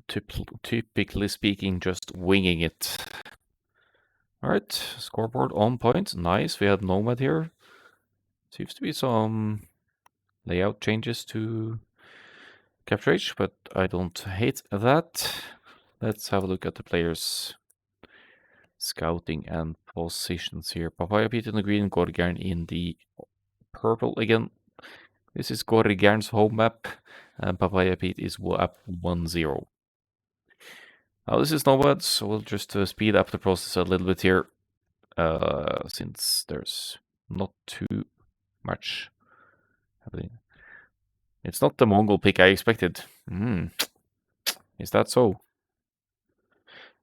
typically speaking, just winging it. Alright, scoreboard on point. Nice, we had Nomad here. Seems to be some layout changes to Capture H, but I don't hate that. Let's have a look at the players' scouting and positions here. Papayapete in the green, Gorgern in the purple again. This is Gorgern's home map, and Papayapete is up 1-0. Now this is Nomad, so we'll just speed up the process a little bit here, since there's not too much happening. It's not the Mongol pick I expected. Is that so?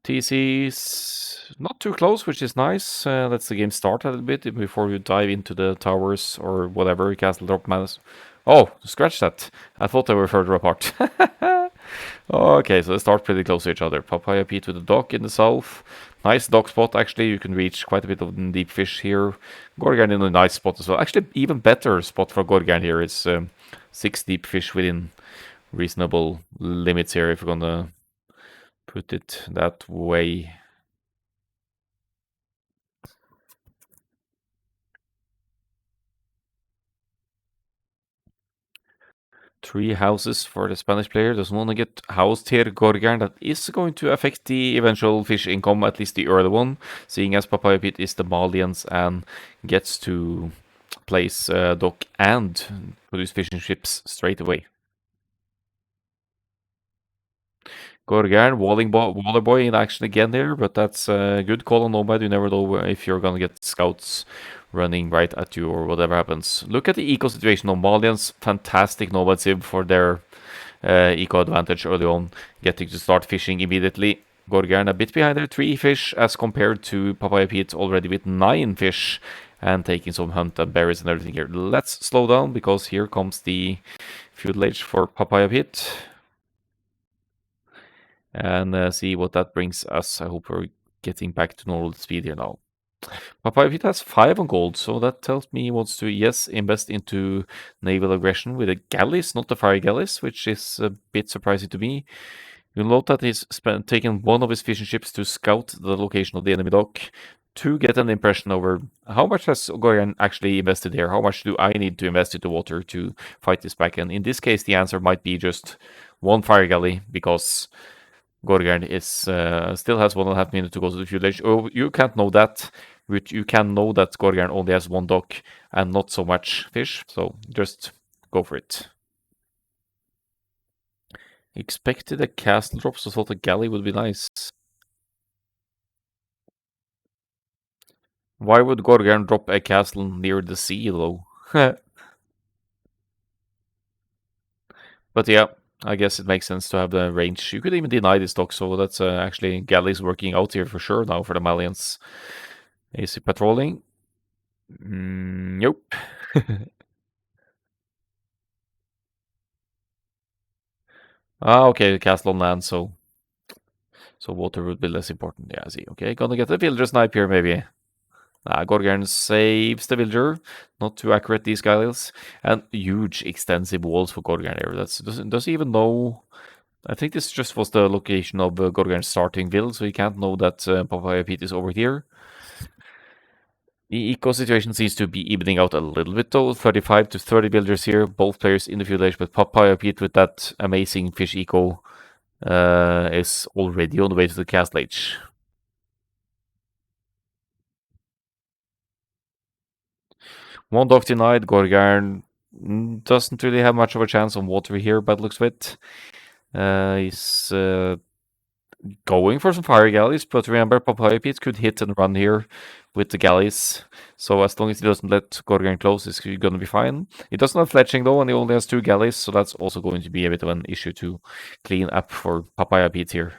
TC's not too close, which is nice. Lets the game start a little bit before you dive into the towers or whatever castle drop matters. Oh, scratch that. I thought they were further apart. Okay, so they start pretty close to each other. Papayapete with the dock in the south. Nice dock spot, actually. You can reach quite a bit of deep fish here. Gorgern in a nice spot as well. Actually, even better spot for Gorgern here is 6 deep fish within reasonable limits here, if we're gonna put it that way. Three houses for the Spanish player. Doesn't want to get housed here. Gorgern, that is going to affect the eventual fish income, at least the early one, seeing as Papayapete is the Malians and gets to place dock and produce fishing ships straight away. Gorgern, Waller Boy in action again there, but that's a good call on Nomad. You never know if you're gonna get scouts running right at you or whatever happens. Look at the eco situation of Malians. Fantastic Nomad Civ for their eco advantage early on, getting to start fishing immediately. Gorgern a bit behind their 3 fish as compared to Papayapete already with 9 fish and taking some hunt and berries and everything here. Let's slow down because here comes the fuel age for Papayapete. And see what that brings us. I hope we're getting back to normal speed here now. Papayapete has 5 on gold, so that tells me he wants to, yes, invest into naval aggression with the galleys, not the fire galleys, which is a bit surprising to me. You'll note that he's taken one of his fishing ships to scout the location of the enemy dock to get an impression over how much has Gorgern actually invested here. How much do I need to invest into water to fight this back? And in this case, the answer might be just 1 fire galley, because Gorgern is still has 1.5 minutes to go to the fuel age. Oh, you can't know that, but you can know that Gorgern only has 1 dock and not so much fish, so just go for it. Expected a castle drop, so thought a galley would be nice. Why would Gorgern drop a castle near the sea, though? But yeah, I guess it makes sense to have the range. You could even deny this dock, so that's actually galleys working out here for sure now for the Malians. Is he patrolling? Nope. Okay, castle on land, so water would be less important. Yeah, I see. Okay, gonna get a villager snipe here, maybe. Gorgern saves the villager. Not too accurate, these guys. And huge, extensive walls for Gorgern here. Does he even know? I think this just was the location of Gorgern's starting build, so he can't know that Papayapete is over here. The eco situation seems to be evening out a little bit though. 35 to 30 builders here, both players in the field age, but Papayapete with that amazing fish eco is already on the way to the castle age. One dock denied. Gorgern doesn't really have much of a chance on water here, but looks of it. He's going for some fire galleys, but remember, Papayapete could hit and run here with the galleys. So as long as he doesn't let Gorgern close, he's going to be fine. He doesn't have fletching though, and he only has 2 galleys, so that's also going to be a bit of an issue to clean up for Papayapete here.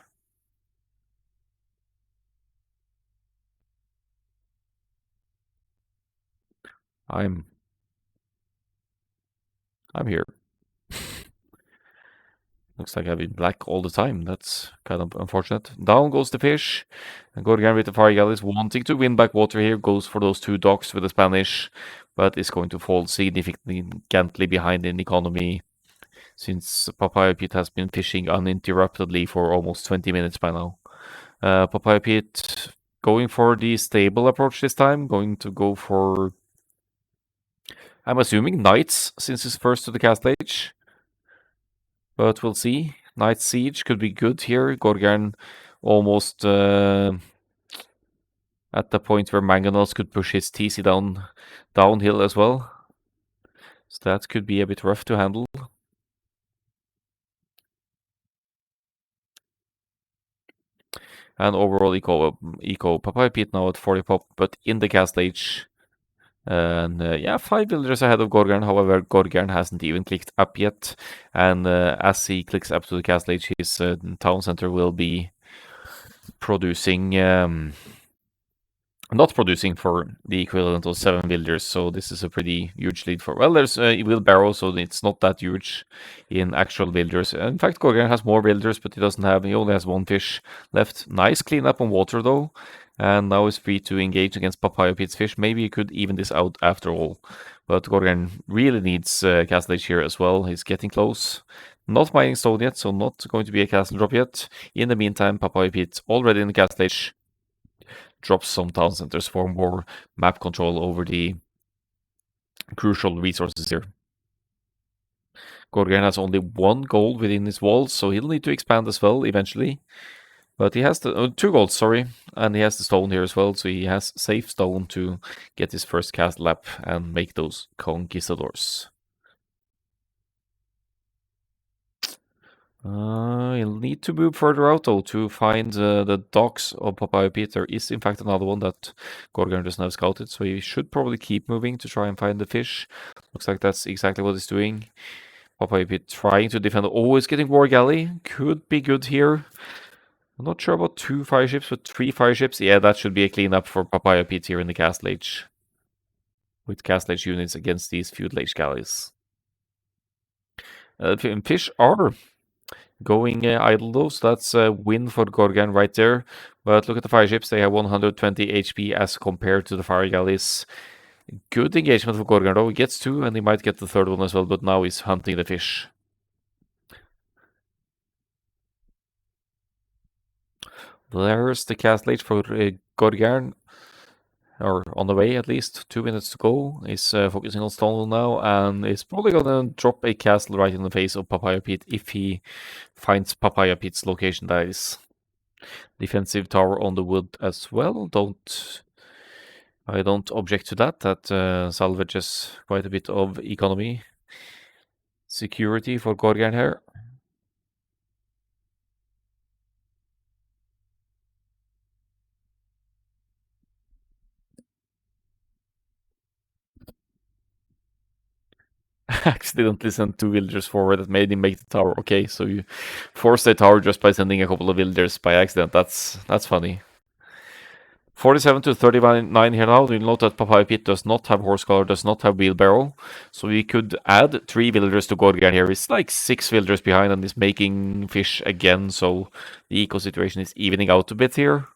I'm here. Looks like I've been black all the time. That's kind of unfortunate. Down goes the fish. And Gorgern with the fire galleys wanting to win back water here. Goes for those 2 docks with the Spanish, but is going to fall significantly behind in economy. since Papayapete has been fishing uninterruptedly for almost 20 minutes by now. Papayapete going for the stable approach this time, going to go for, I'm assuming, Knights, since he's first to the Castle Age. But we'll see. Knight Siege could be good here. Gorgern almost at the point where Mangonels could push his TC downhill as well. So that could be a bit rough to handle. And overall eco Papayapete now at 40 pop, but in the Castle Age. And yeah, 5 villagers ahead of Gorgern. However, Gorgern hasn't even clicked up yet. And as he clicks up to the Castle Age, his town center will be producing not producing for the equivalent of 7 villagers, so this is a pretty huge lead for. Well, there's wheelbarrow, so it's not that huge in actual villagers. In fact, Gorgern has more villagers, but he only has 1 fish left. Nice cleanup on water though, and now he's free to engage against Papayapete's fish. Maybe he could even this out after all, but Gorgern really needs Castle Age here as well. He's getting close. Not mining stone yet, so not going to be a castle drop yet. In the meantime, Papayapete already in the Castle Age. Drops some town centers for more map control over the crucial resources here. Gorgern has only 1 gold within his walls, so he'll need to expand as well eventually. But he has 2 golds, sorry, and he has the stone here as well, so he has safe stone to get his first castle up and make those conquistadors. He'll need to move further out though to find the docks of Papayapete. There is in fact another one that Gorgern doesn't have scouted, so he should probably keep moving to try and find the fish. Looks like that's exactly what he's doing. Papayapete trying to defend, always getting War Galley. Could be good here. I'm not sure about 2 fire ships, but 3 fire ships. Yeah, that should be a cleanup for Papayapete here in the Castle Age. With Castle Age units against these Feudal Age galleys. Fish are going idle though, so that's a win for Gorgern right there. But look at the fire ships, they have 120 HP as compared to the fire galleys. Good engagement for Gorgern though, he gets 2 and he might get the 3rd one as well, but now he's hunting the fish. There's the Castle Age for Gorgern, or on the way at least, 2 minutes to go. He's focusing on Stonewall now, and he's probably gonna drop a castle right in the face of Papayapete if he finds Papayapete's location, that is. Defensive tower on the wood as well. I don't object to that. That salvages quite a bit of economy. Security for Gorgern here. Accidentally sent 2 villagers forward that made him make the tower. Okay, so you forced a tower just by sending a couple of villagers by accident. That's funny. 47 to 39 here now. You'll note that Papayapete does not have horse collar, does not have wheelbarrow. So we could add 3 villagers to Gorgern here. It's like 6 villagers behind and is making fish again. So the eco situation is evening out a bit here.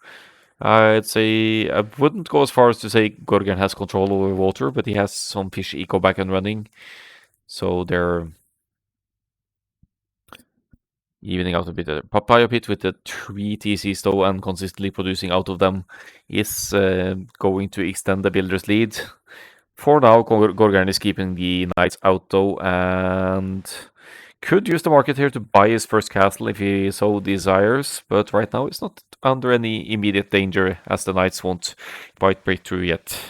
I'd say I wouldn't go as far as to say Gorgern has control over water, but he has some fish eco back and running. So they're evening out a bit. Papayapete with the 3 TCs though and consistently producing out of them is going to extend the builder's lead. For now, Gorgern is keeping the knights out though and could use the market here to buy his first castle if he so desires, but right now it's not under any immediate danger as the knights won't quite break through yet.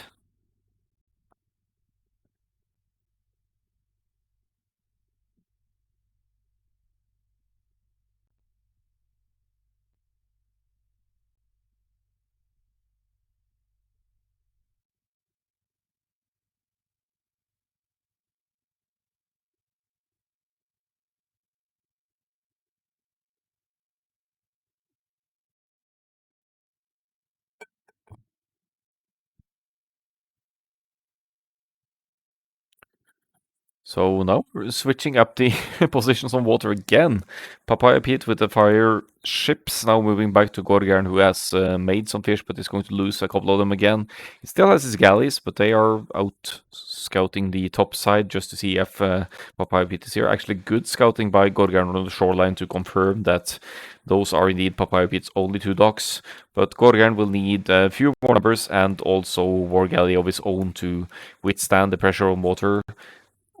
So now we're switching up the positions on water again. Papayapete with the fire ships now moving back to Gorgern, who has made some fish, but is going to lose a couple of them again. He still has his galleys, but they are out scouting the top side just to see if Papayapete is here. Actually, good scouting by Gorgern on the shoreline to confirm that those are indeed Papayapete's only two docks. But Gorgern will need a few more numbers and also war galley of his own to withstand the pressure on water.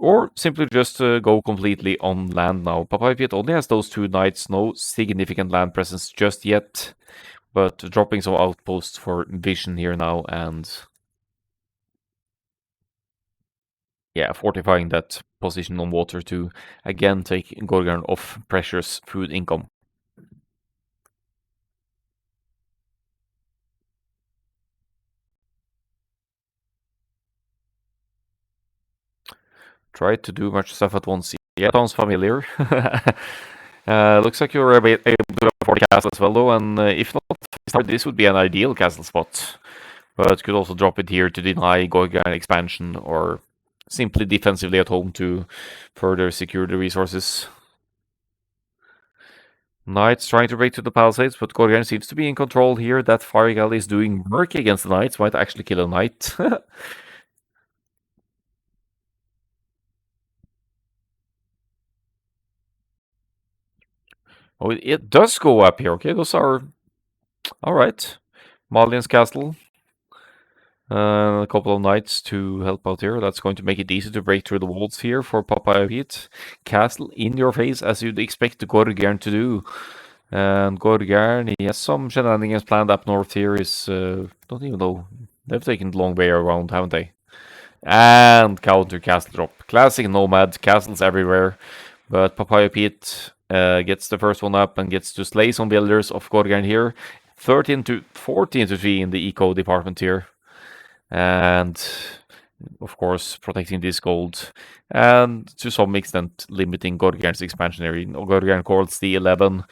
Or simply just go completely on land now. Papayapete only has those two knights, no significant land presence just yet, but dropping some outposts for vision here now and yeah, fortifying that position on water to again take Gorgern off pressure's food income. Try to do much stuff at once. Yeah, sounds familiar. Looks like you're able to afford a castle as well, though, and if not, this would be an ideal castle spot. But could also drop it here to deny Gorgern expansion or simply defensively at home to further secure the resources. Knights trying to break to the palisades, but Gorgern seems to be in control here. That fire galley is doing work against the knights, might actually kill a knight. Oh, it does go up here. Okay, those are all right. Malian's castle. A couple of knights to help out here. That's going to make it easy to break through the walls here for Papayapete. Castle in your face, as you'd expect the Gorgern to do. And Gorgern, he has some shenanigans planned up north here. Is don't even know. They've taken the long way around, haven't they? And counter castle drop. Classic nomad, castles everywhere. But Papayapete gets the first one up and gets to slay some builders of Gorgern here. 13 to 14 to 3 in the eco department here. And of course protecting this gold and to some extent limiting Gorgern's expansion area. Gorgern calls the 11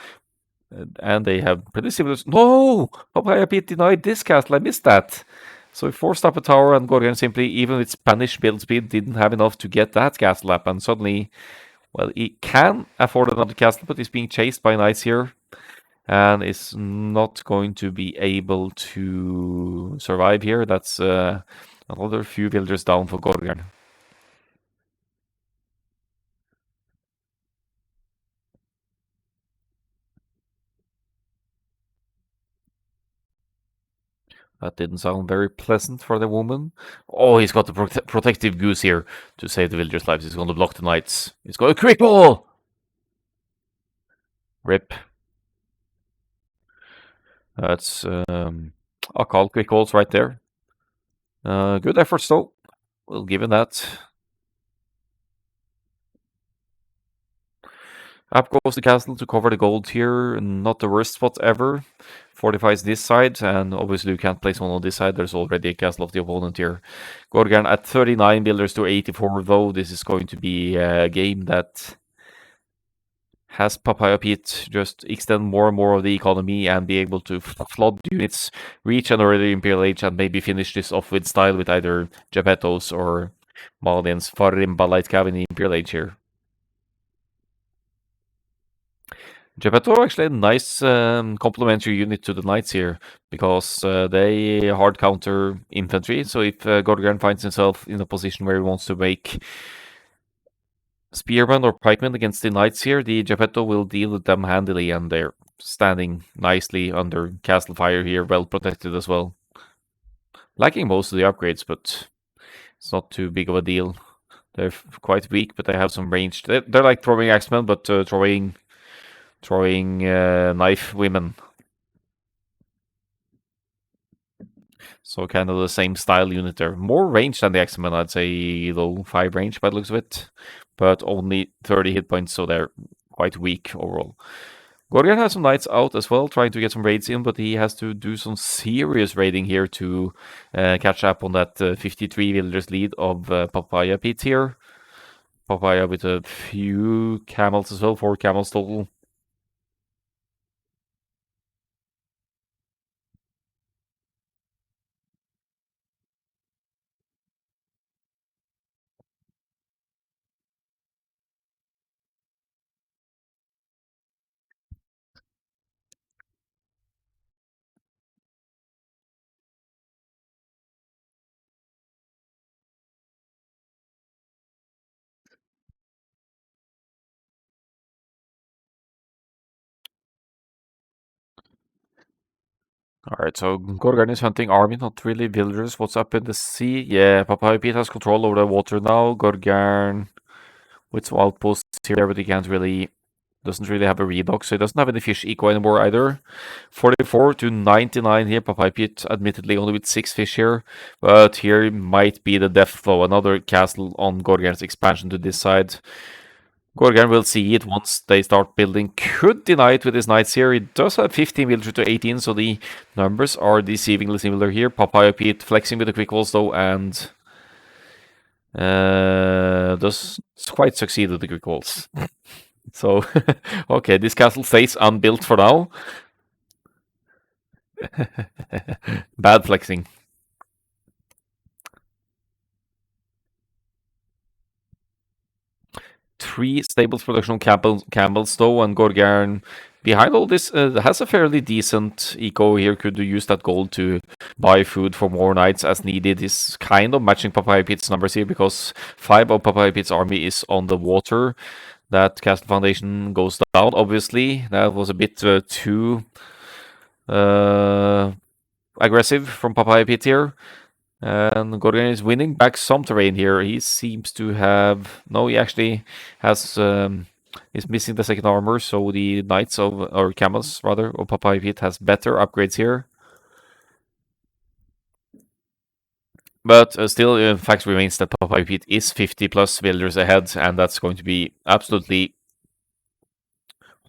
and they have pretty similar. No! Papayapete denied this castle, I missed that. So he forced up a tower and Gorgern simply, even with Spanish build speed, didn't have enough to get that castle up and suddenly, well, he can afford another castle but he's being chased by knights here and is not going to be able to survive here. That's another few villagers down for Gorgern. That didn't sound very pleasant for the woman. Oh, he's got the protective goose here to save the villagers' lives. He's going to block the knights. He's got a quick ball! Rip. That's Akkal quick balls right there. Good efforts though. We'll give him that. Up goes the castle to cover the gold here. Not the worst spot ever. Fortifies this side, and obviously you can't place one on this side. There's already a castle of the opponent here. Gorgern at 39 builders to 84, though. This is going to be a game that has Papayapete just extend more and more of the economy and be able to flood units, reach an early Imperial Age, and maybe finish this off with style with either Geppettos or Malian's Farimba Light Cavalry Imperial Age here. Geppetto actually a nice complementary unit to the knights here because they hard counter infantry. So if Gorgern finds himself in a position where he wants to make spearmen or pikemen against the knights here, the Geppetto will deal with them handily, and they're standing nicely under castle fire here, well protected as well. Lacking most of the upgrades, but it's not too big of a deal. They're quite weak, but they have some range. They're like throwing axemen, but throwing knife women. So kind of the same style unit there. More range than the X-Men, I'd say low 5 range by the looks of it. But only 30 hit points, so they're quite weak overall. Gorgern has some knights out as well, trying to get some raids in, but he has to do some serious raiding here to catch up on that 53 villagers lead of Papayapete here. Papaya with a few camels as well, 4 camels total. Alright, so Gorgern is hunting army, not really villagers. What's up in the sea? Yeah, Papayapete has control over the water now. Gorgern with some outposts here, but he can't really, doesn't really have a redock, so he doesn't have any fish eco anymore either. 44 to 99 here. Papayapete, admittedly only with 6 fish here, but here might be the death flow. Another castle on Gorgern's expansion to this side. Gorgern will see it once they start building. Could deny it with his knights here. He does have 15 military to 18, so the numbers are deceivingly similar here. Papayapete flexing with the quick walls though, and does quite succeed with the quick walls. So, okay, this castle stays unbuilt for now. Bad flexing. 3 stables production on Campbell's though, and Gorgern behind all this has a fairly decent eco here. Could use that gold to buy food for more knights as needed. Is kind of matching Papayapete's numbers here because 5 of Papayapete's army is on the water. That castle foundation goes down, obviously. That was a bit too aggressive from Papayapete here. And Gorgern is winning back some terrain here. He seems to have... No, he actually has... is missing the second armor, so the knights of... or camels, rather, of Papayapete has better upgrades here. But still, fact remains that Papayapete is 50 plus villagers ahead, and that's going to be absolutely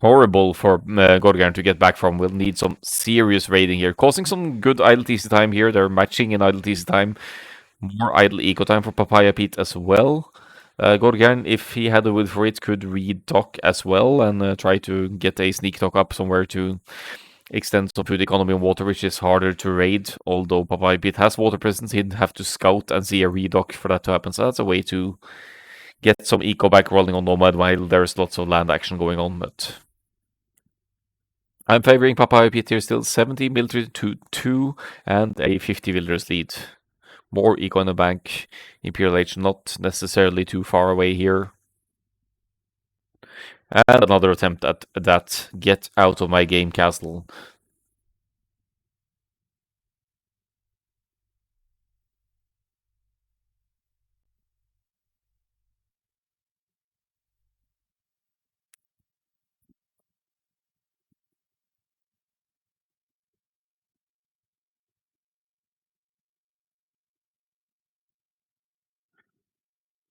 horrible for Gorgern to get back from. We'll need some serious raiding here, causing some good idle TC time here. They're matching in idle TC time. More idle eco time for Papayapete as well. Gorgern, if he had the wood for it, could redock as well and try to get a sneak dock up somewhere to extend some food economy on water, which is harder to raid. Although Papayapete has water presence, he'd have to scout and see a redock for that to happen. So that's a way to get some eco back rolling on Nomad while there's lots of land action going on. But I'm favoring Papayapete here still. 70 military to 2 and a 50 villagers lead. More eco in the bank. Imperial Age not necessarily too far away here. And another attempt at that get out of my game castle.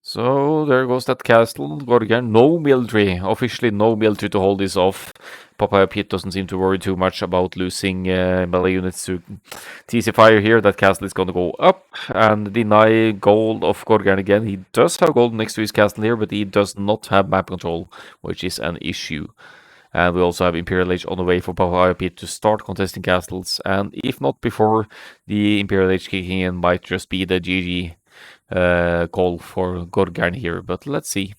So there goes that castle. Gorgern, no military. Officially no military to hold this off. Papayapete doesn't seem to worry too much about losing melee units to TC Fire here. That castle is going to go up and deny gold of Gorgern again. He does have gold next to his castle here, but he does not have map control, which is an issue. And we also have Imperial Age on the way for Papayapete to start contesting castles. And if not before the Imperial Age kicking in, might just be the GG call for Gorgern here, but let's see.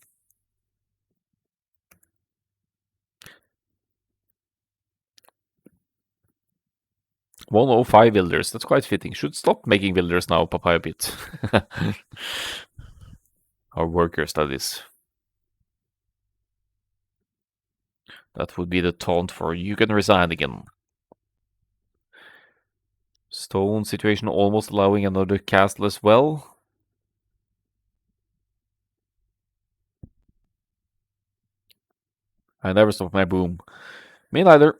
105 villagers, that's quite fitting. Should stop making villagers now, Papayapete. Or workers, that is. That would be the taunt for you can resign again. Stone situation almost allowing another castle as well. I never stop my boom. Me neither.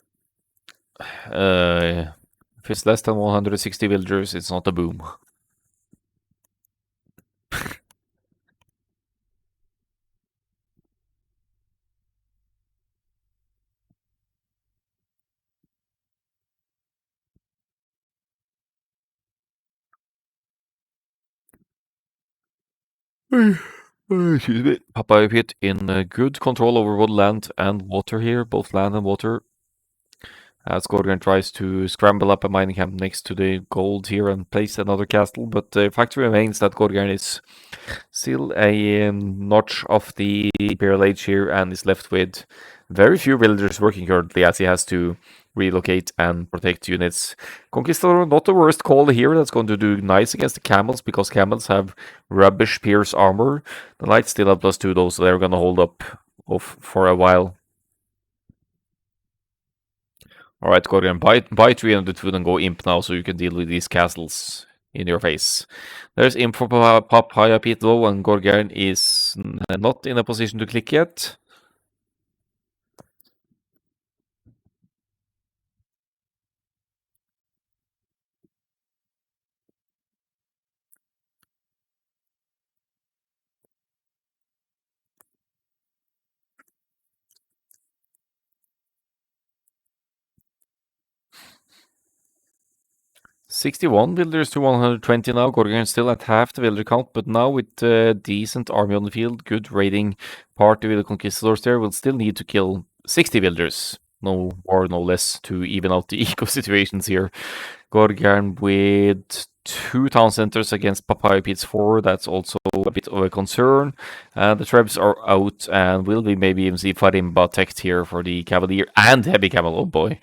If it's less than 160 villagers, it's not a boom. Excuse me. Papayapete in good control over woodland and water here, both land and water. As Gorgern tries to scramble up a mining camp next to the gold here and place another castle, but the fact remains that Gorgern is still a notch off the Imperial Age here and is left with very few villagers working currently as he has to relocate and protect units. Conquistador, not the worst call here. That's going to do nice against the camels because camels have rubbish pierce armor. The knights still have +2 though, so they're going to hold up off for a while. Alright, Gorgern, buy 300 food and go imp now so you can deal with these castles in your face. There's imp for Papayapete though, and Gorgern is not in a position to click yet. 61 builders to 120 now. Gorgern still at half the builder count, but now with a decent army on the field, good raiding party with the conquistadors there, will still need to kill 60 builders. No more, no less, to even out the eco situations here. Gorgern with 2 town centers against Papayapete's 4. That's also a bit of a concern. The Trebs are out, and will we maybe even see Farimba teched here for the Cavalier and Heavy Camel? Oh boy.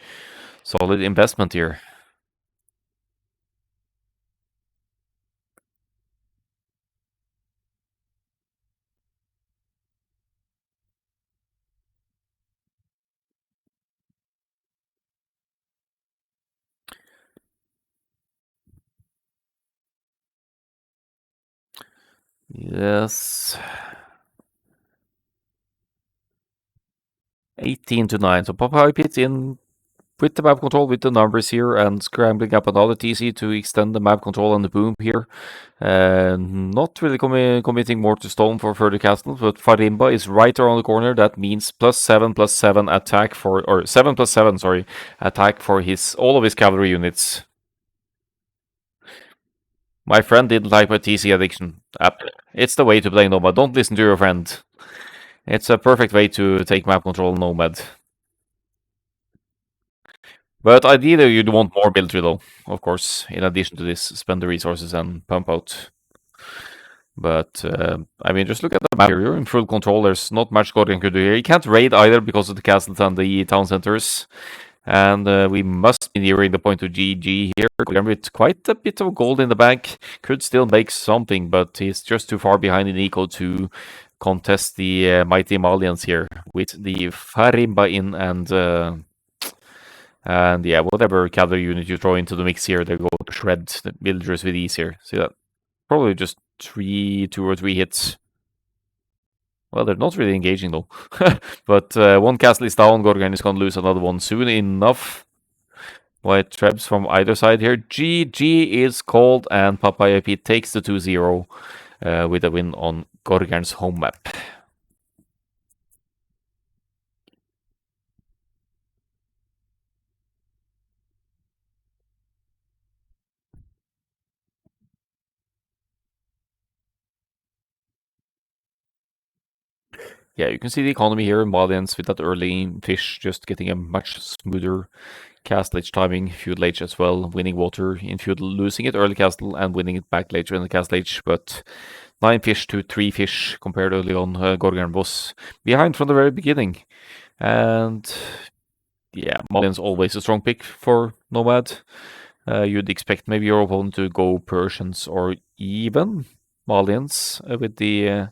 Solid investment here. Yes. 18 to 9. So Papayapete in with the map control, with the numbers here, and scrambling up another TC to extend the map control and the boom here. Not really committing more to stone for further castles, but Farimba is right around the corner. That means +7/+7 attack for, or 7/7, sorry, attack for all of his cavalry units. My friend didn't like my TC addiction. It's the way to play Nomad. Don't listen to your friend. It's a perfect way to take map control Nomad. But ideally, you'd want more military, though, of course, in addition to this, spend the resources and pump out. But, I mean, just look at the map here. You're in full control. There's not much Gorgern could do here. You can't raid either because of the castles and the town centers. And we must be nearing the point of GG here. Gorgern with quite a bit of gold in the bank. Could still make something, but he's just too far behind in eco to contest the mighty Malians here. With the Farimba in and yeah, whatever cavalry unit you throw into the mix here, they go to shred the villagers with ease here. See that? Probably just 2 or 3 hits. Well, they're not really engaging though. But 1 castle is down. Gorgern is gonna lose another one soon enough. White Trebs from either side here. GG is called, and Papayapete takes the 2-0 with a win on Gorgern's home map. Yeah, you can see the economy here in Malians with that early fish just getting a much smoother castle age timing, feudal age as well, winning water in feudal, losing it early castle and winning it back later in the castle age, but 9 fish to 3 fish compared early on. Gorgern was behind from the very beginning. And yeah, Malian's always a strong pick for Nomad. You'd expect maybe your opponent to go Persians or even Malians with the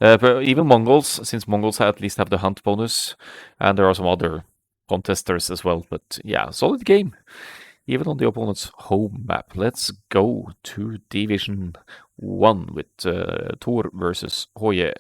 but even Mongols, since Mongols at least have the hunt bonus, and there are some other contesters as well. But yeah, solid game, even on the opponent's home map. Let's go to Division 1 with Thor versus Hoye.